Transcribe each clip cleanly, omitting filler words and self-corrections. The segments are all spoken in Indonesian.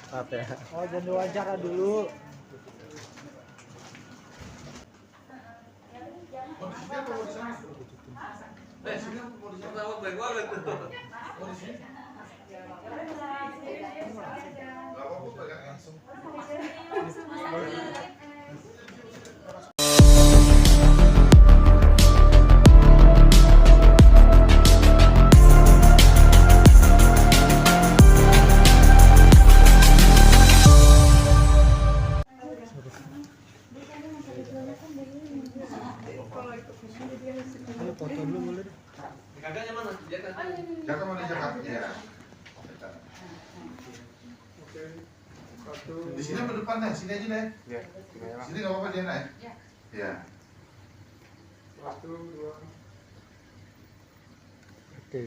Maaf ya. Oh, jangan diwawancara dulu. Foto dulu boleh? Kakaknya mana? Jaka mana Jaka? Ya. Di sini apa depan deh? Sini aja deh. Ya. Sini nggak apa-apa dia naik. Ya. Oke.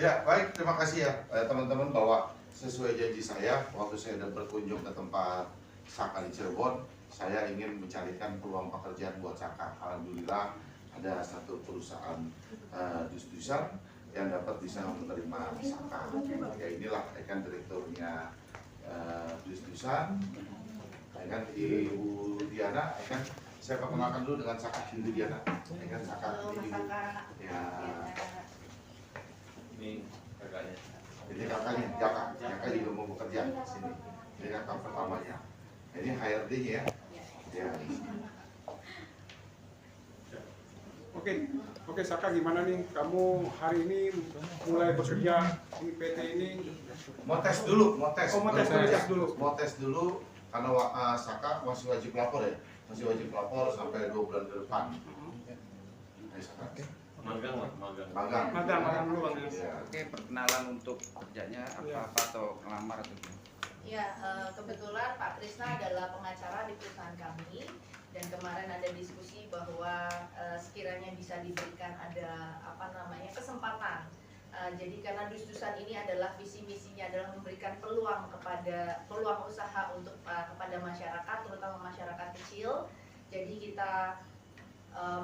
Ya baik, terima kasih ya teman-teman, bahwa sesuai janji saya waktu saya berkunjung ke tempat Saka di Cirebon, saya ingin mencarikan peluang pekerjaan buat Saka. Alhamdulillah ada satu perusahaan dus-dusan yang dapat bisa menerima Saka. Ya inilah kan direkturnya dus-dusan, kan Ibu Diana, kan saya perkenalkan dulu dengan Saka. Ibu Diana, kan Saka ini ya. Ini kakaknya. Ini kakaknya, Jaka juga mau bekerja di sini. Ini kakak pertamanya. Ini HRD-nya ya. Ya. Oke, Saka, gimana nih kamu hari ini mulai bekerja di PT ini? Mau tes dulu, mau tes. Oh, mau tes dulu. Mau tes dulu karena Saka masih wajib lapor ya. Masih wajib lapor sampai 2 bulan ke depan. Ayo Saka. Magang dulu Bang. Ya. Oke, perkenalan untuk kerjanya apa atau ngelamar atau gimana? Ya, kebetulan Pak Krisna adalah pengacara di perusahaan kami, dan kemarin ada diskusi bahwa sekiranya bisa diberikan ada kesempatan. Jadi karena dus-dusan ini adalah visi misinya adalah memberikan peluang usaha untuk kepada masyarakat, terutama masyarakat kecil. Jadi kita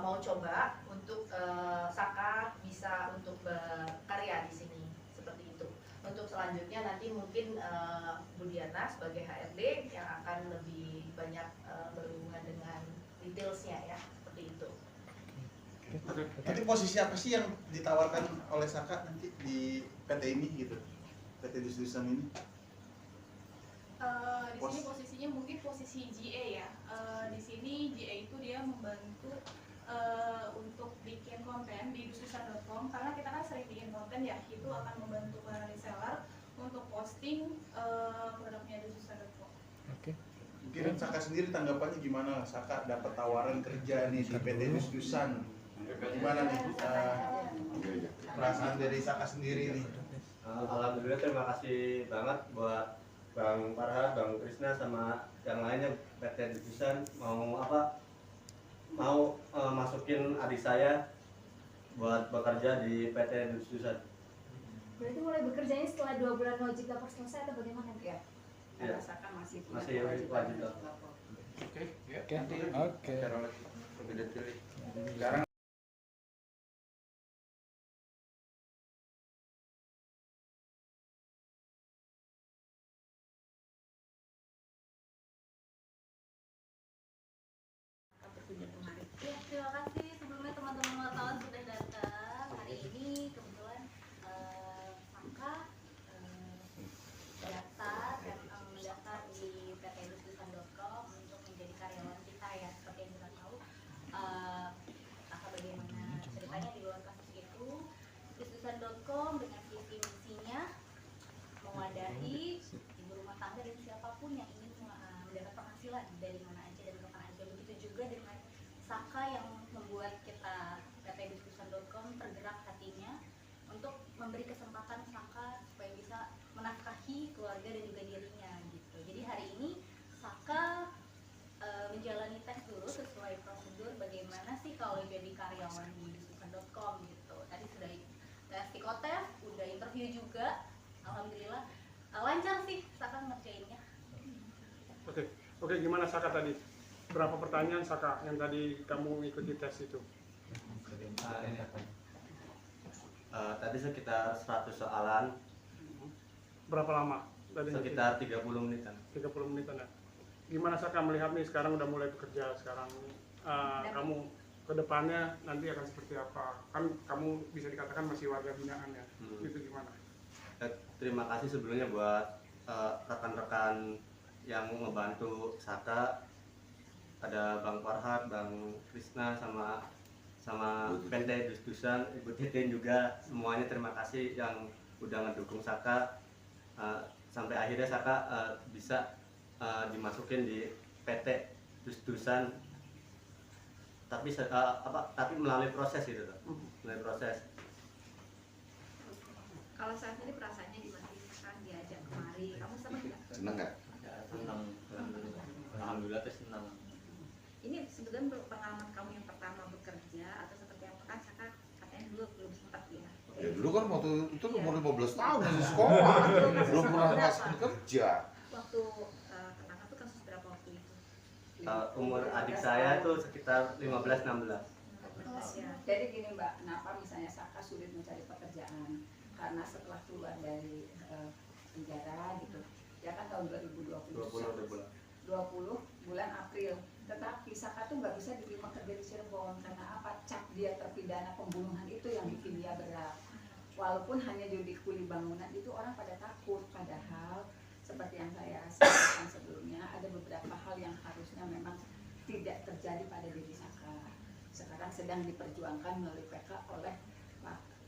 mau coba untuk Saka bisa untuk berkarya di sini seperti itu. Untuk selanjutnya nanti mungkin Bu Diana sebagai HRD yang akan lebih banyak berhubungan dengan detailsnya ya, seperti itu. Nanti posisi apa sih yang ditawarkan oleh Saka nanti di PT ini gitu? PT Dus-dusan ini? Di sini posisinya mungkin posisi GA ya. Di sini GA itu dia membantu untuk bikin konten di dus-dusan.com, karena kita kan sering bikin konten ya, itu akan membantu para reseller untuk posting produknya dus-dusan.com. Oke. Mungkin Saka sendiri tanggapannya gimana? Saka dapat tawaran kerja nih di PT Dus-dusan. Gimana nih perasaan dari Saka sendiri nih? Alhamdulillah, terima kasih banget buat Bang Farhan, Bang Krisna sama yang lainnya PT Dus-dusan mau masukin adik saya buat bekerja di PT Dus-dusan. Berarti mulai bekerjanya setelah 2 bulan wajib lapor selesai atau bagaimana? Ya. Iya. Saka masih Masih wajib lapor. Oke. Lebih detail. Sekarang Ya, terima kasih sebelumnya teman-teman wartawan sudah datang. Hari ini kebetulan Saka mendaftar di PT Dus-dusan.com untuk menjadi karyawan kita ya, seperti yang kita tahu. Saka bagaimana ceritanya di luar kasus itu, Dus-dusan.com dengan visi misinya mewadahi ibu rumah tangga dan siapapun yang ingin mendapat penghasilan dari mana aja dan kapan aja. Begitu juga dengan Saka yang membuat kita PT Dus-dusan.com tergerak hatinya untuk memberi kesempatan Saka supaya bisa menafkahi keluarga dan juga dirinya gitu. Jadi hari ini Saka menjalani tes dulu sesuai prosedur bagaimana sih kalau jadi karyawan di Dus-dusan.com gitu. Tadi sudah tes psikotes, udah interview juga. Alhamdulillah lancar sih Saka ngerjainnya. Oke, gimana Saka tadi? Berapa pertanyaan Saka yang tadi kamu ikuti tes itu? Tadi sekitar 100 soalan. Berapa lama? Tadi sekitar 30 menitan. 30 menitan ya. Gimana Saka melihat nih sekarang udah mulai bekerja sekarang kamu ke depannya nanti akan seperti apa? Kan kamu bisa dikatakan masih warga binaan ya. Itu gimana? Terima kasih sebelumnya buat rekan-rekan yang membantu Saka, ada Bang Farhat, Bang Krisna, sama PT Dus-Dusan, Ibu Titin juga, semuanya terima kasih yang udah ngedukung Saka sampai akhirnya Saka bisa dimasukin di PT Dus-Dusan, tapi melalui proses gitu tuh, melalui proses. Kalau saat ini perasaannya gimana sih? Kan diajak kemari, kamu senang nggak? Seneng nggak? Ya, senang, alhamdulillah tuh senang. Ini sebetulnya pengalaman kamu yang pertama bekerja atau seperti apa? Kan Saka katanya dulu belum sempat ya. Ya dulu kan waktu itu umur 15 tahun masih sekolah, belum pernah ngerasain kerja. Waktu ketangkap tuh kasus berapa waktu itu? Umur adik saya tuh sekitar 15-16. Ya. Jadi gini Mbak, kenapa misalnya Saka sulit mencari pekerjaan? Karena setelah keluar dari penjara gitu, ya kan tahun 2020 bulan April, tetapi Saka tuh nggak bisa diterima kerja di Cirebon karena apa? Cap dia terpidana pembunuhan itu yang bikin dia berat. Walaupun hanya jadi kuli bangunan itu orang pada takut, padahal seperti yang saya sampaikan sebelumnya ada beberapa hal yang harusnya memang tidak terjadi pada diri Saka. Sekarang sedang diperjuangkan melalui PK oleh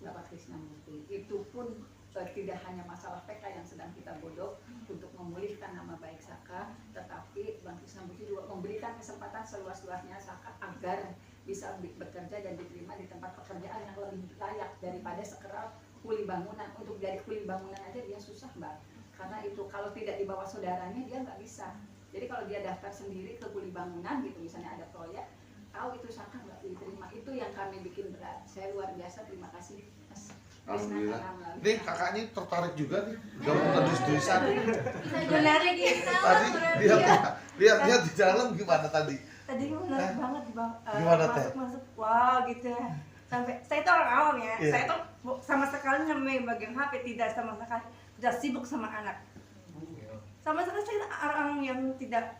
Bapak Krisnamurti. Itu pun tidak hanya masalah PK yang sedang kita godok untuk memulihkan nama baik Saka, tetapi Bang Krisnamurti juga memberikan kesempatan seluas-luasnya Saka agar bisa bekerja dan diterima di tempat pekerjaan yang lebih layak daripada sekedar kuli bangunan. Untuk dari kuli bangunan aja dia susah Mbak, karena itu kalau tidak di bawah saudaranya dia nggak bisa. Jadi kalau dia daftar sendiri ke kuli bangunan gitu, misalnya ada proyek, tahu itu Saka nggak diterima, itu yang kami bikin berat. Saya luar biasa terima kasih Mas Krisna. Alhamdulillah. Nih kakaknya tertarik juga nih, gabung ke Dus-Dusan. Menarik ya. Tadi lihat di dalam gimana tadi? Tadi menarik banget Bang. Gimana Teh? Masuk wow gitu ya. Sampai saya itu orang awam ya. Yeah. Saya tuh sama sekali namanya bagian HP tidak sama sekali. Sudah sibuk sama anak. Sama sekali saya orang yang tidak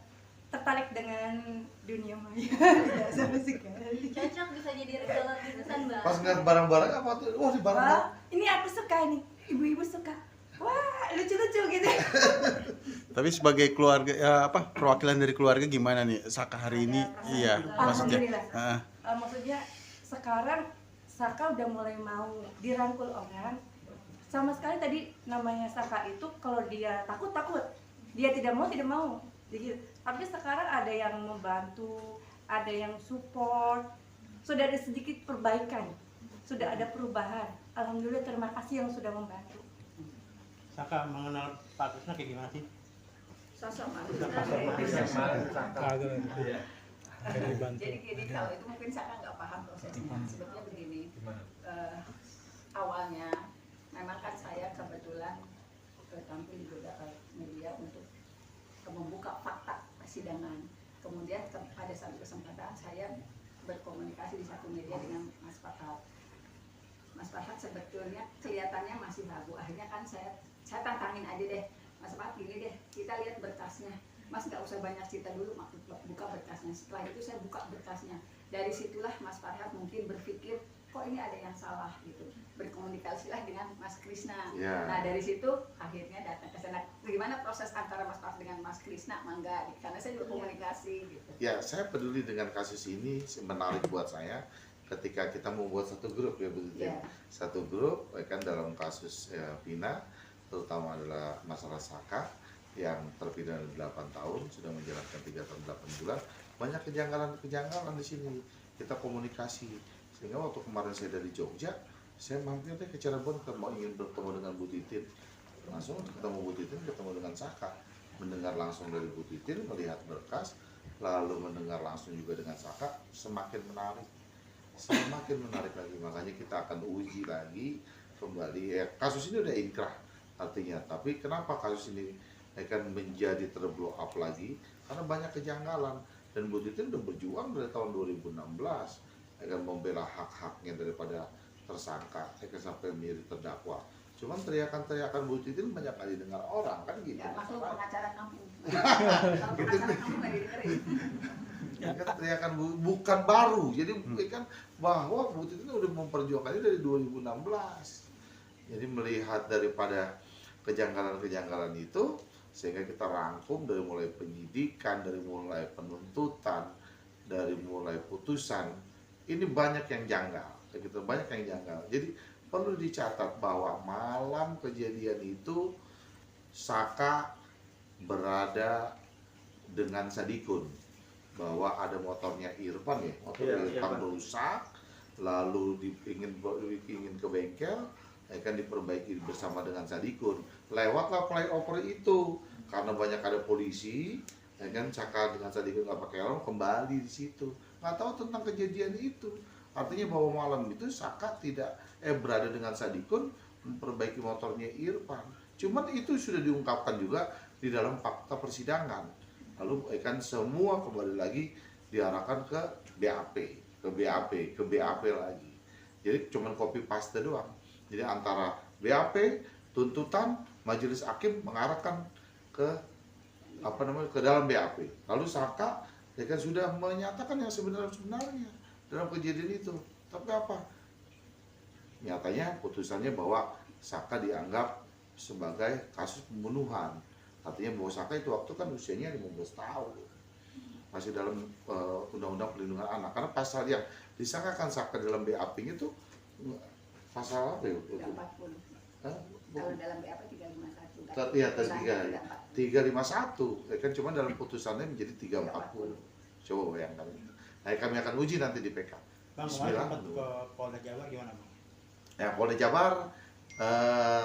tertarik dengan dunia maya. Tidak sama sekali. Cocok bisa jadi reseller businessan Mbak. Pas ngeliat barang-barang apa tuh? Wah di barang. Wah, ini aku suka nih. Ibu-ibu suka. Wah, lucu-lucu gitu. Tapi sebagai keluarga perwakilan dari keluarga gimana nih Saka hari ini? Iya, maksudnya. Alhamdulillah. Maksudnya sekarang Saka udah mulai mau dirangkul orang. Sama sekali tadi namanya Saka itu kalau dia takut, dia tidak mau. Jadi, tapi sekarang ada yang membantu, ada yang support, sudah ada sedikit perbaikan, sudah ada perubahan. Alhamdulillah, terima kasih yang sudah membantu. Saka mengenal Pak Krisna kayak gimana sih? Sosok Mas Jadi gini, kalau itu mungkin Saka nggak paham prosesnya. Sebetulnya begini, awalnya memang kan saya kebetulan tampil di beberapa media untuk membuka fakta persidangan. Kemudian pada satu kesempatan saya berkomunikasi di satu media dengan Mas Farhat. Mas Farhat sebetulnya kelihatannya masih ragu. Akhirnya kan saya tantangin aja deh, Mas Farhat gini deh, kita lihat berkasnya. Mas nggak usah banyak cerita dulu, buka berkasnya. Setelah itu saya buka berkasnya. Dari situlah Mas Farhat mungkin berpikir, kok ini ada yang salah gitu. Berkomunikasilah dengan Mas Krisna. Yeah. Nah dari situ akhirnya datang ke sana. Bagaimana proses antara Mas Farhat dengan Mas Krisna? Mangga, karena saya juga komunikasi gitu. Ya, saya peduli dengan kasus ini, menarik buat saya ketika kita membuat satu grup ya Bu Titin. Yeah. Satu grup kan dalam kasus Vina, terutama adalah masalah Saka yang terpidana 8 tahun, sudah menjalankan 3 tahun 8 bulan. Banyak kejanggalan di sini. Kita komunikasi. Sehingga waktu kemarin saya dari Jogja, saya mampir deh ke Cirebon, ingin bertemu dengan Bu Titin. Langsung ketemu Bu Titin, ketemu dengan Saka. Mendengar langsung dari Bu Titin, melihat berkas, lalu mendengar langsung juga dengan Saka, semakin menarik lagi. Makanya kita akan uji lagi kembali. Ya, kasus ini udah inkrah artinya, tapi kenapa kasus ini akan menjadi terblow up lagi? Karena banyak kejanggalan. Dan Bu Titin udah berjuang dari tahun 2016 akan membela hak-haknya daripada tersangka sampai menjadi terdakwa. Cuman teriakan-teriakan Bu Titin banyak kali dengar orang kan gitu. Ya, maksud pengacara kampung. Kalau pengacara kampung nggak didengerin. Kan teriakan bukan baru. Jadi kan bahwa Bu Titin udah memperjuangkannya dari 2016. Jadi melihat daripada kejanggalan-kejanggalan itu, sehingga kita rangkum dari mulai penyidikan, dari mulai penuntutan, dari mulai putusan. Ini banyak yang janggal, gitu, banyak yang janggal. Jadi perlu dicatat bahwa malam kejadian itu Saka berada dengan Sadikun, bahwa ada motornya Irfan ya, motor Irfan rusak, lalu ingin ke bengkel, akan diperbaiki bersama dengan Sadikun. Lewatlah flyover itu, karena banyak ada polisi, ya kan, Saka dengan Sadikun nggak pakai helm, kembali di situ, nggak tahu tentang kejadian itu. Artinya bahwa malam itu Saka berada dengan Sadikun memperbaiki motornya Irfan. Cuman itu sudah diungkapkan juga di dalam fakta persidangan. Lalu kan semua kembali lagi diarahkan ke BAP lagi. Jadi cuman copy paste doang. Jadi antara BAP, tuntutan, majelis hakim mengarahkan ke ke dalam BAP. Lalu Saka kan sudah menyatakan yang sebenarnya dalam kejadian itu. Tapi apa? Nyatanya putusannya bahwa Saka dianggap sebagai kasus pembunuhan. Artinya bahwa Saka itu waktu kan usianya 15 tahun. Masih dalam undang-undang perlindungan anak. Karena pasal yang disangkakan Saka dalam BAP itu pasal apa ya? 340. Kalau dalam BAP 351. Iya, 351. Ya kan cuma dalam putusannya menjadi 340. Coba bayangkan. Nah, kami akan uji nanti di PK. Bang, kemarin sempat ke Polda Jabar gimana, Bang? Ya, Polda Jabar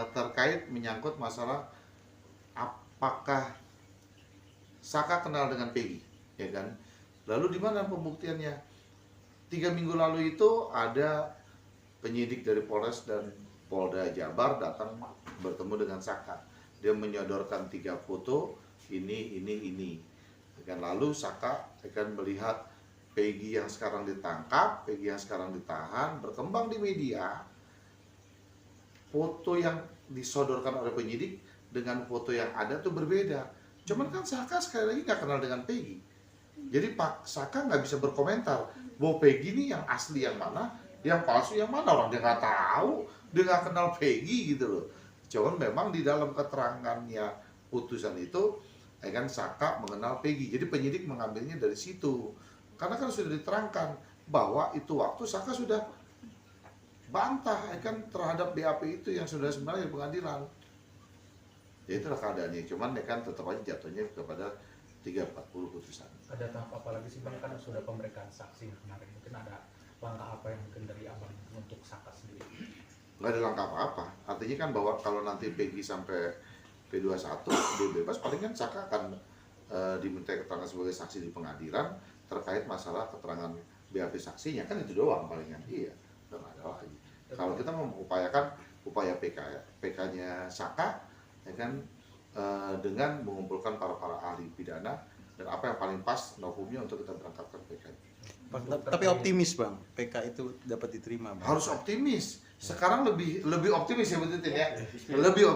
terkait menyangkut masalah apakah Saka kenal dengan Peggy, ya kan? Lalu di mana pembuktiannya? 3 minggu lalu itu ada penyidik dari Polres dan Polda Jabar datang bertemu dengan Saka. Dia menyodorkan 3 foto, ini. Dan lalu Saka akan melihat Peggy yang sekarang ditangkap, Peggy yang sekarang ditahan, berkembang di media. Foto yang disodorkan oleh penyidik dengan foto yang ada tuh berbeda. Cuman kan Saka sekali lagi nggak kenal dengan Peggy. Jadi Pak Saka nggak bisa berkomentar bahwa Peggy ini yang asli yang mana, yang palsu yang mana, orang dia nggak tahu, dia nggak kenal Peggy gitu loh. Cuman memang di dalam keterangannya putusan itu, kan Saka mengenal Peggy. Jadi penyidik mengambilnya dari situ. Karena kan sudah diterangkan bahwa itu waktu Saka sudah bantah kan terhadap BAP itu yang sudah sebenarnya di pengadilan. Ya itulah keadaannya. Cuman kan tetap aja jatuhnya kepada 340 putusan. Ada tahap apa lagi sih Bang? Kan sudah pemeriksaan saksi kemarin. Mungkin ada langkah apa yang mungkin dari Abang untuk Saka sendiri? Nggak ada langkah apa-apa. Artinya kan bahwa kalau nanti Peggy sampai P21 dia bebas, paling kan Saka akan diminta keterangan sebagai saksi di pengadilan terkait masalah keterangan BAP saksinya, kan itu doang palingan. Iya, nggak ada lagi. Kalau kita mengupayakan upaya PK-nya Saka, ya kan, dengan mengumpulkan para ahli pidana dan apa yang paling pas hukumnya untuk kita berangkatkan PK. Tapi optimis Bang, PK itu dapat diterima Bang. Harus optimis. Sekarang lebih optimis ya betul ya. Lebih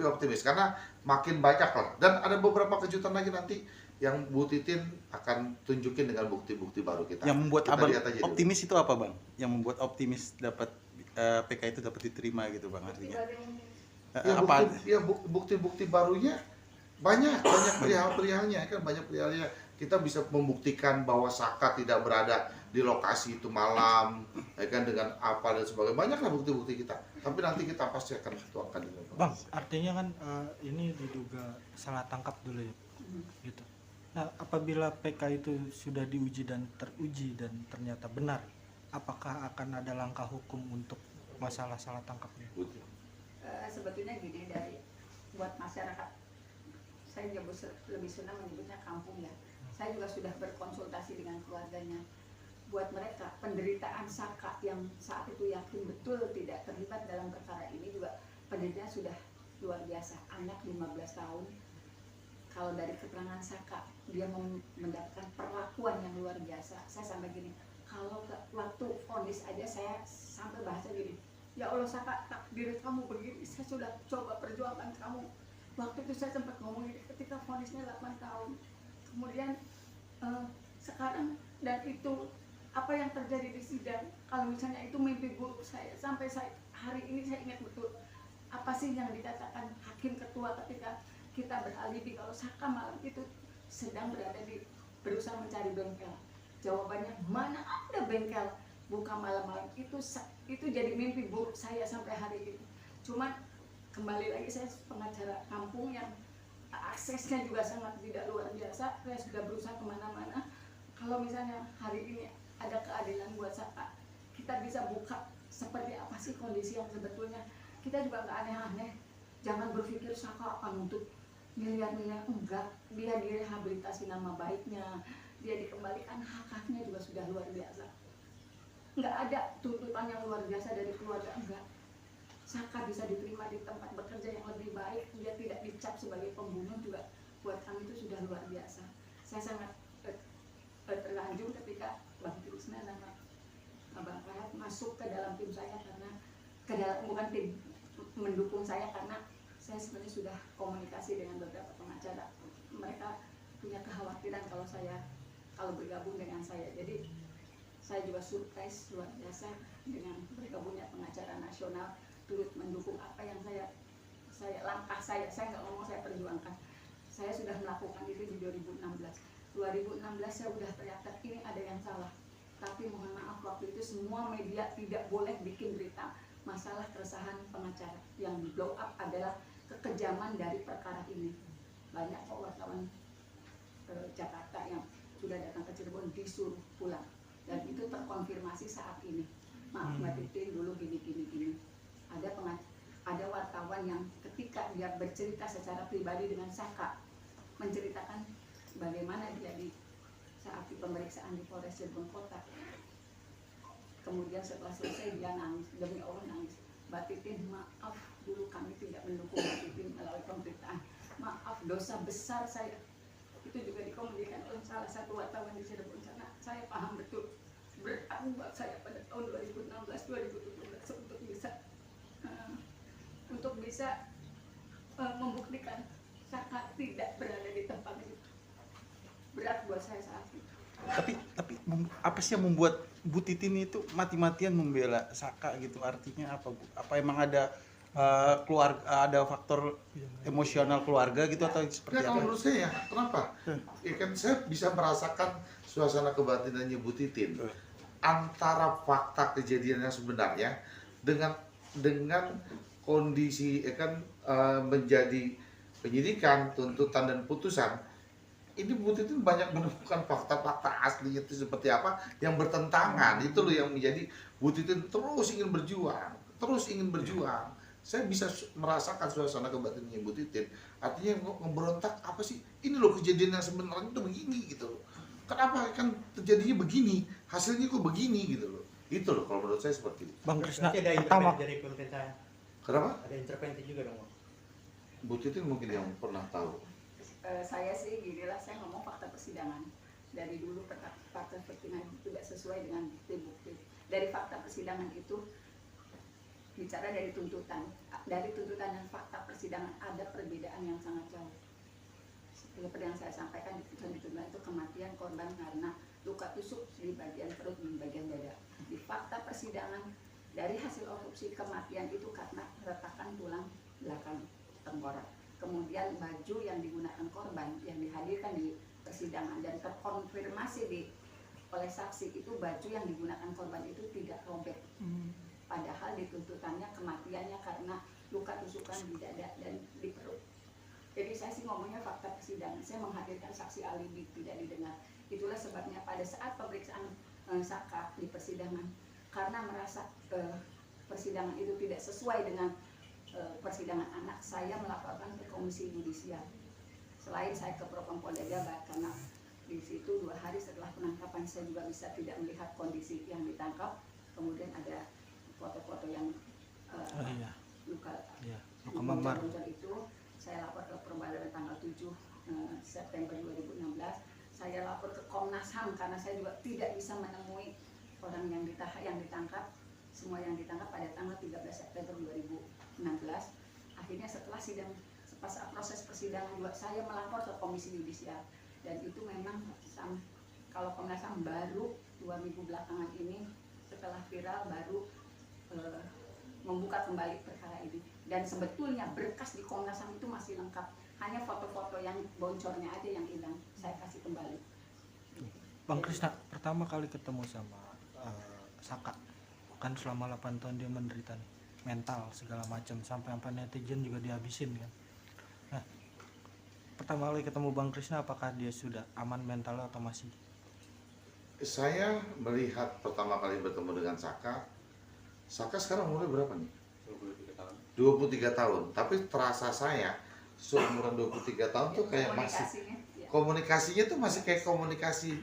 optimis karena makin banyak lah. Dan ada beberapa kejutan lagi nanti yang Bu Titin akan tunjukin dengan bukti-bukti baru kita. Yang membuat kita Abang optimis dulu. itu apa Bang? Yang membuat optimis dapat PK itu dapat diterima gitu Bang artinya? Bukti-bukti barunya banyak perihal-perihalnya kan, banyak perihalnya. Kita bisa membuktikan bahwa Saka tidak berada di lokasi itu malam, ya kan, dengan apa dan sebagainya. Banyaklah bukti-bukti kita. Tapi nanti kita pasti akan tuangkan di Bang, artinya kan ini diduga salah tangkap dulu ya, gitu. Nah, apabila PK itu sudah diuji dan teruji dan ternyata benar, apakah akan ada langkah hukum untuk masalah salah tangkapnya? Sebetulnya gini, dari buat masyarakat, saya lebih senang menyebutnya kampung ya. Saya juga sudah berkonsultasi dengan keluarganya. Buat mereka, penderitaan Saka yang saat itu yakin betul tidak terlibat dalam perkara ini juga penderitaan sudah luar biasa. Anak 15 tahun, kalau dari keterangan Saka, dia mendapatkan perlakuan yang luar biasa. Saya sampai gini, kalau waktu vonis aja saya sampai bahasa gini, ya Allah Saka, takdir kamu begini, saya sudah coba perjuangkan kamu. Waktu itu saya sempat ngomong ini ketika vonisnya 8 tahun. Kemudian sekarang, dan itu apa yang terjadi di sidang, kalau misalnya itu mimpi buruk saya, sampai hari ini saya ingat betul apa sih yang dikatakan hakim ketua ketika kita beralibi kalau Saka malam itu sedang berusaha mencari bengkel. Jawabannya, mana ada bengkel buka malam-malam. Itu jadi mimpi buruk saya sampai hari ini. Cuman kembali lagi, saya pengacara kampung yang aksesnya juga sangat tidak luar biasa. Saya sudah berusaha kemana-mana. Kalau misalnya hari ini ada keadilan buat Saka, kita bisa buka seperti apa sih kondisi yang sebetulnya. Kita juga nggak aneh-aneh. Jangan berpikir Saka akan untuk miliar-miliar, enggak. Dia direhabilitasi nama baiknya, dia dikembalikan hak-haknya juga sudah luar biasa. Nggak ada tuntutan yang luar biasa dari keluarga, enggak. Saka bisa diterima di tempat bekerja yang lebih baik, dia tidak dicap sebagai pembunuh juga, buat kami itu sudah luar biasa. Saya sangat terlanjur ketika Bang Krisna dan Abang Farhat masuk ke dalam tim saya, karena bukan tim mendukung saya, karena saya sebenarnya sudah komunikasi dengan beberapa pengacara. Mereka punya kekhawatiran kalau bergabung dengan saya. Jadi saya juga surprise luar biasa dengan bergabungnya pengacara nasional turut mendukung apa yang langkah saya nggak ngomong saya perjuangkan. Saya sudah melakukan itu di 2016 saya udah teriak ini ada yang salah, tapi mohon maaf waktu itu semua media tidak boleh bikin berita masalah keresahan pengacara. Yang blow up adalah kekejaman dari perkara ini. Banyak kok wartawan Jakarta yang sudah datang ke Cirebon disuruh pulang, dan itu terkonfirmasi saat ini. Maaf Mbak Titin, dulu gini. Ada wartawan yang ketika dia bercerita secara pribadi dengan Saka, menceritakan bagaimana dia saat di pemeriksaan di Polres Cirebon Kota. Kemudian setelah selesai dia nangis, demi Allah nangis. Mbak Titin, maaf dulu kami tidak mendukung Mbak Titin melalui pemberitaan. Maaf, dosa besar saya. Itu juga dikomunikasikan oleh salah satu wartawan di Cirebon sana. Saya paham betul berat buat saya pada tahun 2016-2017 untuk bisa membuktikan Saka tidak berada di tempat itu. Berat buat saya saat itu. Tapi apa sih yang membuat Bu Titin itu mati-matian membela Saka gitu? Artinya apa, Bu? Apa emang ada keluarga, ada faktor emosional keluarga gitu atau seperti apa? Kalau menurut saya, kenapa? Ya kan saya bisa merasakan suasana kebatinannya Bu Titin antara fakta kejadian yang sebenarnya dengan kondisi menjadi penyidikan, tuntutan dan putusan. Ini Bu Titin banyak menemukan fakta-fakta aslinya itu seperti apa yang bertentangan. Itu loh yang menjadi Bu Titin terus ingin berjuang. Saya bisa merasakan suasana kebatinannya Bu Titin. Artinya ngeberontak apa sih? Ini loh kejadian yang sebenarnya itu begini gitu loh. Kenapa kan terjadinya begini? Hasilnya kok begini gitu loh. Itu loh kalau menurut saya seperti itu. Bang Krisna, ada intervensi dari pemerintah. Kenapa? Ada intervensi juga dong, Bang. Bu Titin mungkin yang pernah tahu. Saya sih ginilah, saya ngomong fakta persidangan. Dari dulu fakta persidangan tidak sesuai dengan bukti-bukti. Dari fakta persidangan itu bicara dari tuntutan dan fakta persidangan ada perbedaan yang sangat jauh. Seperti yang saya sampaikan di putusan itu kematian korban karena luka tusuk di bagian perut dan bagian dada. Di fakta persidangan dari hasil otopsi kematian itu karena retakan tulang belakang tengkorak. Kemudian baju yang digunakan korban yang dihadirkan di persidangan dan terkonfirmasi oleh saksi itu baju yang digunakan korban itu tidak robek. Padahal di tuntutannya kematiannya karena luka tusukan di dada dan di perut. Jadi saya sih ngomongnya fakta persidangan. Saya menghadirkan saksi alibi tidak didengar. Itulah sebabnya pada saat pemeriksaan Saka di persidangan, karena merasa persidangan itu tidak sesuai dengan persidangan anak, saya melaporkan ke Komisi Yudisial. Selain saya ke Propam Polda Jabar, karena di situ 2 hari setelah penangkapan saya juga bisa tidak melihat kondisi yang ditangkap. Kemudian ada foto-foto yang luka memar itu. Saya lapor ke Perbadan tanggal 7 September 2016. Saya lapor ke Komnas HAM karena saya juga tidak bisa menemui orang yang ditangkap. semua yang ditangkap pada tanggal 13 September 2016. Akhirnya setelah proses persidangan saya melapor ke Komisi Yudisial, dan itu memang kalau Komnas HAM baru 2 minggu belakangan ini setelah viral baru membuka kembali perkara ini. Dan sebetulnya berkas di Komnas HAM itu masih lengkap, hanya foto-foto yang boncornya aja yang hilang, saya kasih kembali. Bang Krisna, pertama kali ketemu sama Saka, kan selama 8 tahun dia menderita nih, mental segala macam, sampai netizen juga dihabisin kan. Nah, pertama kali ketemu Bang Krisna, apakah dia sudah aman mentalnya atau masih? Saya melihat pertama kali bertemu dengan Saka sekarang umurnya berapa nih? 23 tahun. Tapi terasa saya seumuran 23 tahun tuh kayak masih komunikasinya tuh masih kayak komunikasi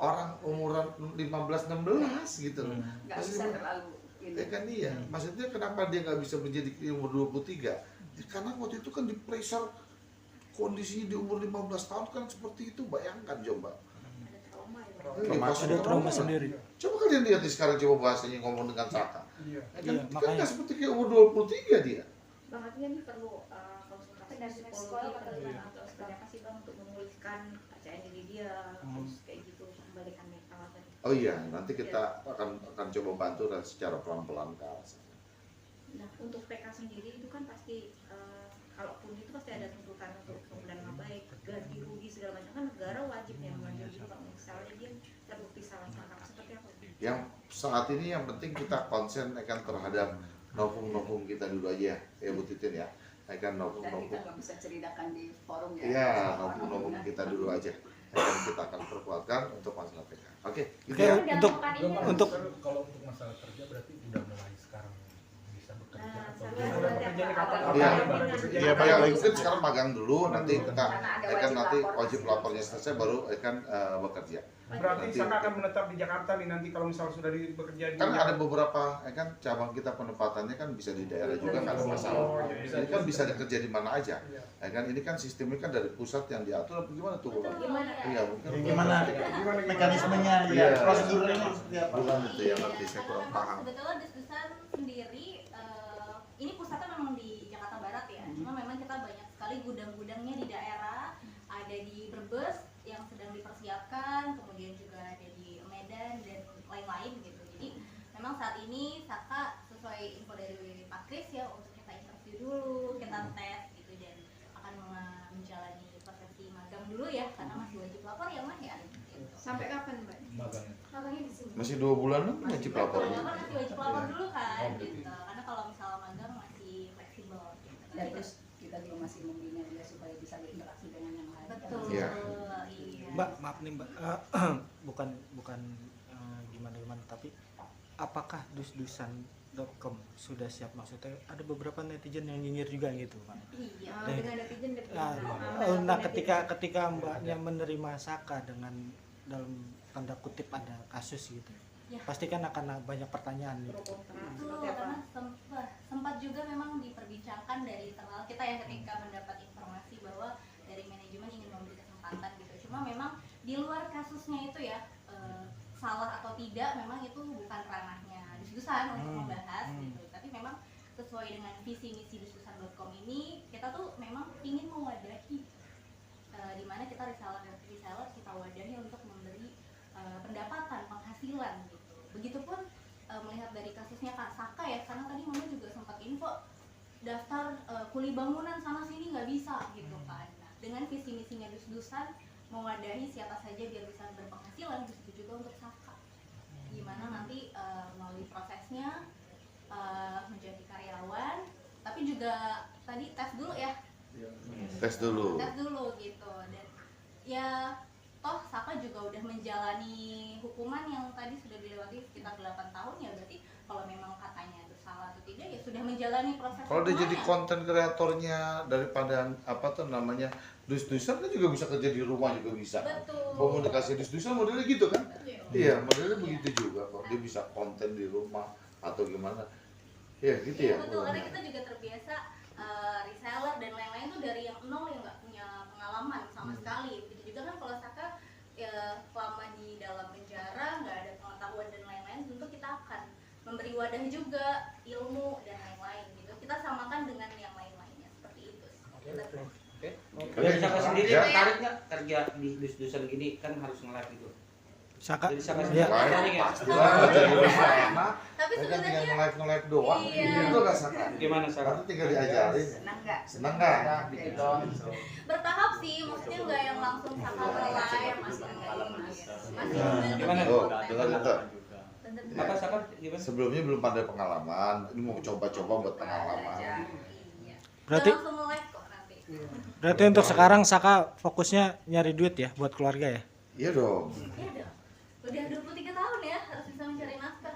orang umuran 15-16 gitu loh. Nggak bisa terlalu ya kan iya. Maksudnya kenapa dia nggak bisa menjadi umur 23? Ya, karena waktu itu kan di pressure kondisinya di umur 15 tahun kan seperti itu, bayangkan coba. Ada trauma sendiri. Coba kalian lihat sekarang, coba bahasanya ngomong dengan Saka. Iya. Kan nggak seperti kayak umur 23 dia. Bang, artinya ini perlu konsultasi dari psikologi atau seperti apa sih Bang untuk memulihkan kepercayaan diri dia, terus kayak gitu, kembalikan mental tadi. Oh iya, nanti kita akan coba bantu secara pelan-pelan ke arah sana. Nah, untuk PK sendiri itu kan pasti kalaupun itu pasti ada tuntutan untuk kemudian nama baik, ganti rugi segala macam, kan negara wajib yang mengambil itu kalau misalnya dia terbukti salah seperti apa? Yang saat ini yang penting kita konsen akan terhadap novum kita dulu aja ya Bu Titin ya. Akan Dan novum. kita nggak bisa ceritakan di forum ya. Iya, novum kita dulu aja. Dan kita akan perkuatkan untuk masalah PK. Oke, gitu Oke, ya. untuk kalau untuk masalah kerja berarti udah mulai sekarang bisa bekerja atau Iya, mungkin sekarang magang dulu, nanti kita akan wajib lapornya selesai baru akan bekerja. Berarti Saka akan menetap di Jakarta nih nanti kalau misalnya sudah bekerja di Kan ada beberapa kan cabang kita penempatannya kan bisa di daerah juga, nggak ada masalah. Ini kan bisa kerja di mana aja. Kan ini kan sistemnya kan dari pusat yang diatur, apa gimana tuh? Iya, mungkin gimana mekanismenya ya, prosedurnya seperti apa? Bukan itu yang nanti saya kurang paham. Sebetulnya Desdusan sendiri ini pusatnya memang di Jakarta Barat ya, cuma memang kita banyak sekali gudang-gudangnya di daerah, ada di Brebes yang sedang dipersiapkan, kemudian juga ada di Medan dan lain-lain gitu. Jadi memang saat ini Saka sesuai info dari Pak Kris ya, untuk kita interview dulu, kita tes gitu, dan akan menjalani prosesi magang dulu ya, karena masih wajib lapor ya Mah ya. Gitu. Sampai kapan Mbak? Magangnya di sini. Masih 2 bulan kan wajib lapor. Masih wajib lapor dulu kan, gitu. Karena kalau misalnya magang masih fleksibel. Gitu. Dan terus kita juga masih membina dia supaya bisa berinteraksi dengan yang lain. Betul. Iya. Iya. Mbak, maaf nih Mbak, bukan gimana tapi apakah dusdusan.com sudah siap? Maksudnya ada beberapa netizen yang nyinyir juga gitu Pak. Iya, Dengan netizen Nah, ketika Mbaknya menerima Saka dengan dalam tanda kutip ada kasus gitu, Ya. pasti kan akan banyak pertanyaan gitu. Betul, karena sempat juga memang diperbincangkan dari internal kita ya ketika mendapat informasi bahwa dari manajemen ingin memberi kesempatan gitu. Cuma memang di luar kasusnya itu ya, salah atau tidak memang itu bukan ranahnya Desdusan untuk membahas gitu. Tapi memang sesuai dengan visi misi Desdusan.com ini, kita tuh memang ingin mewadahi di mana kita reseller kita wadahi untuk memberi pendapatan, penghasilan gitu. Begitupun melihat dari kasusnya Kak Saka ya, karena tadi Mama juga sempat info daftar kuli bangunan sana sini nggak bisa gitu kan. Nah, dengan visi misinya Desdusan mewadahi siapa saja biar bisa berpenghasilan, begitu juga untuk Saka. Gimana nanti melalui prosesnya menjadi karyawan, tapi juga tadi tes dulu ya. Tes dulu gitu. Dan ya toh Saka juga udah menjalani hukuman yang tadi sudah dilewati sekitar 8 tahun ya, berarti kalau memang katanya itu salah atau tidak ya sudah menjalani proses. Kalau dia jadi konten kreatornya daripada apa tuh namanya dus-dusan, kan juga bisa kerja di rumah juga bisa. Betul. Komunikasi dus-dusan modelnya gitu kan? Iya, modelnya begitu juga kok. Dia bisa konten di rumah atau gimana? Ya gitu ya. Betul, karena kita juga terbiasa reseller dan lain-lain tuh dari yang nol yang nggak punya pengalaman sama sekali. Begitu juga kan kalau Saka lama di dalam penjara, nggak ada pengetahuan dan lain-lain, tentu kita akan memberi wadah juga ilmu dan lain-lain gitu. Kita samakan dengan yang lain-lainnya seperti itu. Dari Saka sendiri tertarik nggak kerja di dus-dusan gini, kan harus nge-live gitu. Saka, Dari Saka ya. sendiri tertarik ya? Tapi sebenarnya nge-live doang. iya. Itu gak Saka. Gimana Saka? Nanti tinggal diajarin. Senang nggak? Senang nggak? bertahap sih, maksudnya nggak yang langsung Saka live, masih Gimana? Oh, dengar itu. Apa Saka? Gimana? Sebelumnya belum ada pengalaman, ini mau coba-coba buat pengalaman. Berarti langsung live kok nanti. berarti untuk sekarang Saka fokusnya nyari duit ya buat keluarga ya? Iya dong. Iya dong. Udah 23 tahun ya, harus bisa mencari nafkah.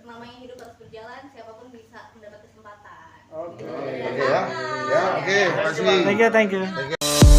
Namanya hidup harus berjalan, siapapun bisa mendapat kesempatan. Oke. Gitu. Oke ya. Ya, oke, makasih. Thank you.